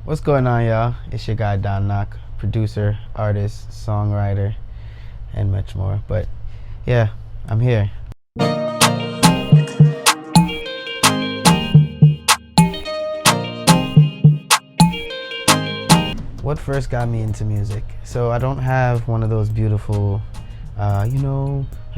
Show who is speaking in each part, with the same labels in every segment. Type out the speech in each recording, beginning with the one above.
Speaker 1: What's going on, y'all? It's your guy Don Knock, producer, artist, songwriter, and much more. But yeah, I'm here. What first got me into music? So I don't have one of those beautiful, I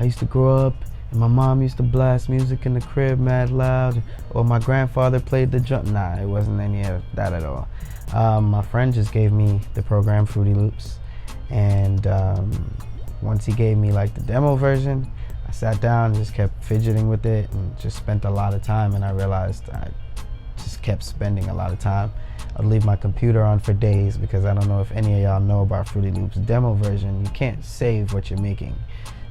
Speaker 1: used to grow up and my mom used to blast music in the crib mad loud, or my grandfather played the drum. Nah, it wasn't any of that at all. My friend just gave me the program Fruity Loops, and once he gave me like the demo version, I sat down and just kept fidgeting with it and just spent a lot of time, and I realized I just kept spending a lot of time. I'd leave my computer on for days because I don't know if any of y'all know about Fruity Loops demo version. You can't save what you're making.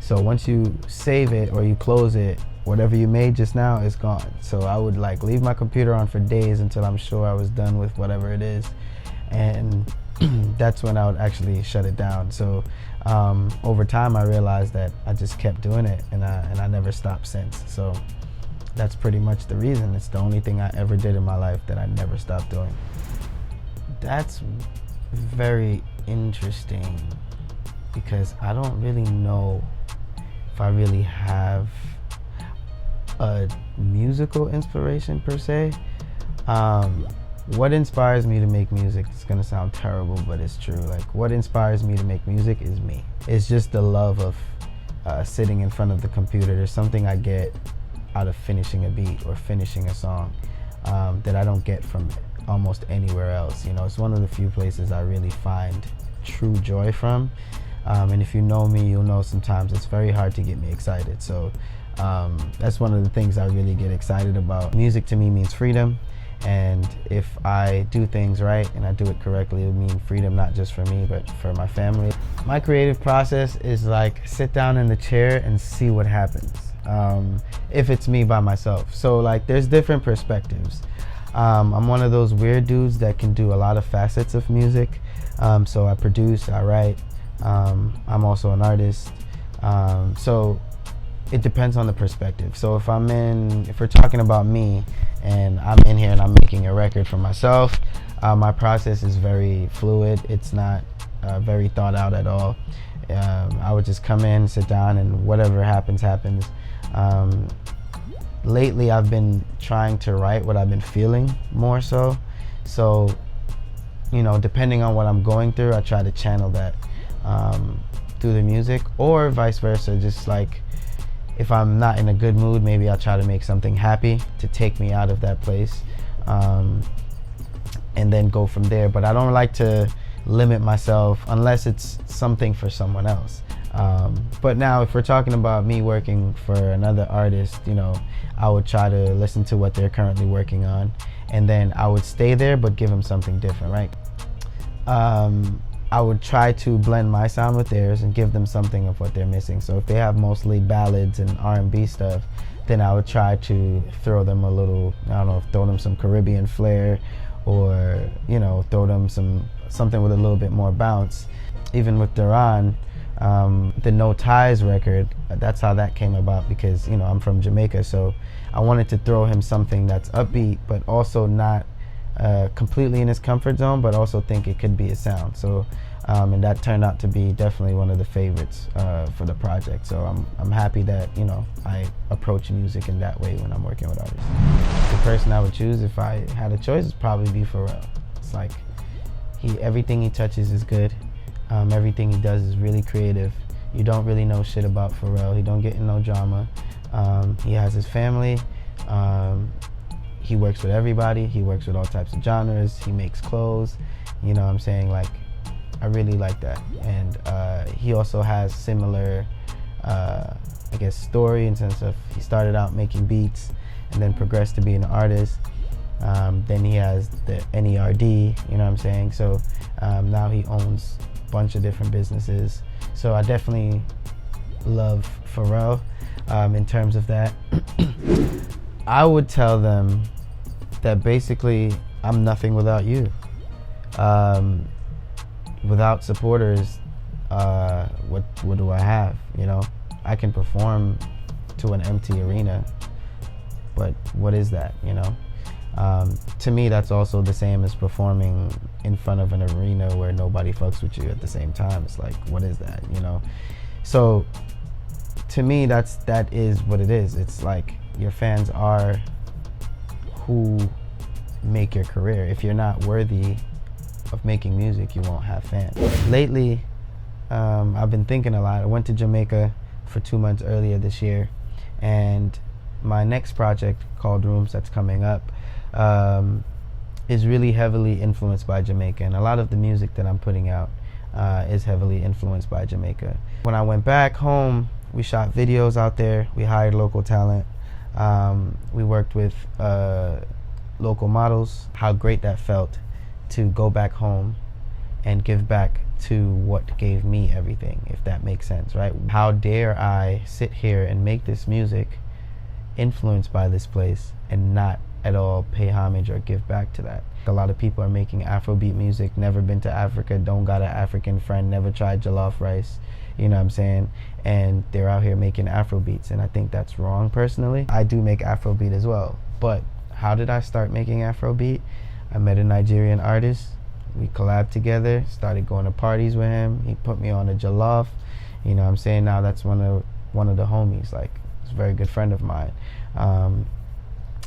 Speaker 1: So once you save it or you close it, whatever you made just now is gone. So I would like leave my computer on for days until I'm sure I was done with whatever it is. And that's when I would actually shut it down. So over time I realized that I just kept doing it, and I never stopped since. So that's pretty much the reason. It's the only thing I ever did in my life that I never stopped doing. That's very interesting because I don't really know if I really have a musical inspiration per se. What inspires me to make music, it's gonna sound terrible, but it's true. Like, what inspires me to make music is me. It's just the love of sitting in front of the computer. There's something I get out of finishing a beat or finishing a song that I don't get from almost anywhere else. You know, it's one of the few places I really find true joy from. And if you know me, you'll know sometimes it's very hard to get me excited. So that's one of the things I really get excited about. Music to me means freedom. And if I do things right and I do it correctly, it would mean freedom not just for me, but for my family. My creative process is like sit down in the chair and see what happens. If it's me by myself. So like there's different perspectives. I'm one of those weird dudes that can do a lot of facets of music. So I produce, I write, I'm also an artist. So it depends on the perspective. So if we're talking about me and I'm in here and I'm making a record for myself, my process is very fluid. It's not very thought out at all. I would just come in, sit down, and whatever happens. Lately I've been trying to write what I've been feeling more so. So, you know, depending on what I'm going through, I try to channel that through the music, or vice versa. Just like if I'm not in a good mood, maybe I'll try to make something happy to take me out of that place, and then go from there. But I don't like to limit myself unless it's something for someone else. But now if we're talking about me working for another artist, you know, I would try to listen to what they're currently working on, and then I would stay there but give them something different, right? I would try to blend my sound with theirs and give them something of what they're missing. So if they have mostly ballads and R&B stuff, then I would try to throw them a little, throw them some Caribbean flair, or, you know, throw them something with a little bit more bounce. Even with Duran, the No Ties record, that's how that came about, because, you know, I'm from Jamaica, so I wanted to throw him something that's upbeat, but also not completely in his comfort zone, but also think it could be a sound. So, and that turned out to be definitely one of the favorites for the project. So I'm happy that, you know, I approach music in that way when I'm working with artists. The person I would choose if I had a choice would probably be Pharrell. It's like everything he touches is good. Everything he does is really creative. You don't really know shit about Pharrell. He don't get in no drama. He has his family. He works with everybody. He works with all types of genres. He makes clothes. You know what I'm saying? Like, I really like that. And he also has similar, I guess, story in sense of he started out making beats and then progressed to being an artist. Then he has the NERD, you know what I'm saying? So now he owns a bunch of different businesses. So I definitely love Pharrell in terms of that. I would tell them that basically I'm nothing without you. Without supporters, what do I have? You know, I can perform to an empty arena, but what is that? You know, To me, that's also the same as performing in front of an arena where nobody fucks with you at the same time. It's like, what is that, you know? So to me, that is what it is. It's like your fans are who make your career. If you're not worthy of making music, you won't have fans. Lately, I've been thinking a lot. I went to Jamaica for 2 months earlier this year, and my next project called Rooms that's coming up is really heavily influenced by Jamaica, and a lot of the music that I'm putting out is heavily influenced by Jamaica. When I went back home, we shot videos out there, we hired local talent, we worked with local models. How great that felt to go back home and give back to what gave me everything, if that makes sense, right? How dare I sit here and make this music influenced by this place and not at all pay homage or give back to that. A lot of people are making Afrobeat music, never been to Africa, don't got an African friend, never tried jollof rice, you know what I'm saying? And they're out here making Afrobeats, and I think that's wrong personally. I do make Afrobeat as well, but how did I start making Afrobeat? I met a Nigerian artist, we collabed together, started going to parties with him, he put me on a jollof, you know what I'm saying? Now that's one of the homies, like, he's a very good friend of mine.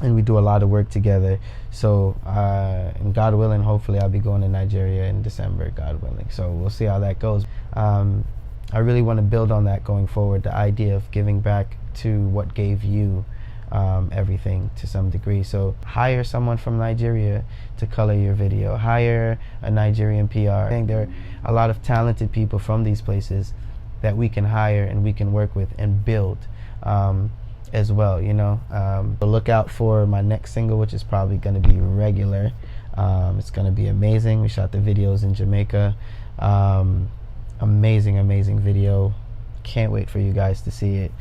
Speaker 1: And we do a lot of work together. So, and God willing, hopefully I'll be going to Nigeria in December, God willing. So we'll see how that goes. I really want to build on that going forward, the idea of giving back to what gave you everything to some degree. So hire someone from Nigeria to color your video, hire a Nigerian PR. I think there are a lot of talented people from these places that we can hire and we can work with and build as well, you know. But look out for my next single, which is probably going to be regular. It's going to be amazing. We shot the videos in Jamaica. Amazing video. Can't wait for you guys to see it.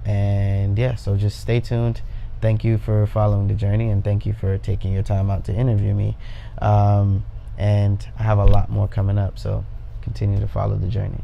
Speaker 1: And yeah, so just stay tuned. Thank you for following the journey, and thank you for taking your time out to interview me. And I have a lot more coming up, so continue to follow the journey.